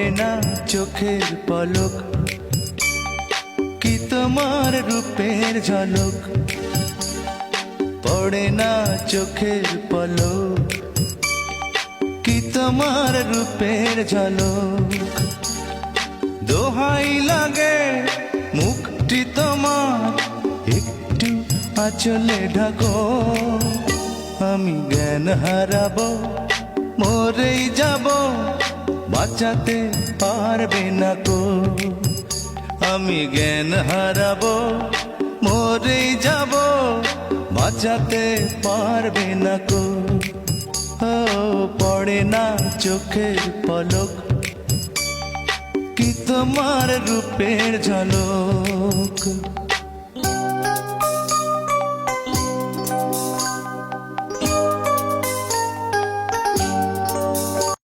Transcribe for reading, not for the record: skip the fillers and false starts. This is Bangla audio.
পড়ে না চোখের পলক, কি তোমার রূপের ঝলক। পড়ে না চোখের পলক, কি তোমার রূপের ঝলক। দোহাই লাগে মুখটি তোমার, একটু আঁচলে ঢাকো। আমি জ্ঞান হারাবো, মরেই যাব, বাঁচাতে পারবে না কো। আমি জ্ঞান হারাবো, মরেই যাব, বাঁচাতে পারবে না কো। ও পড়ে না চোখের পলক, কি তোমার রূপের ঝলক।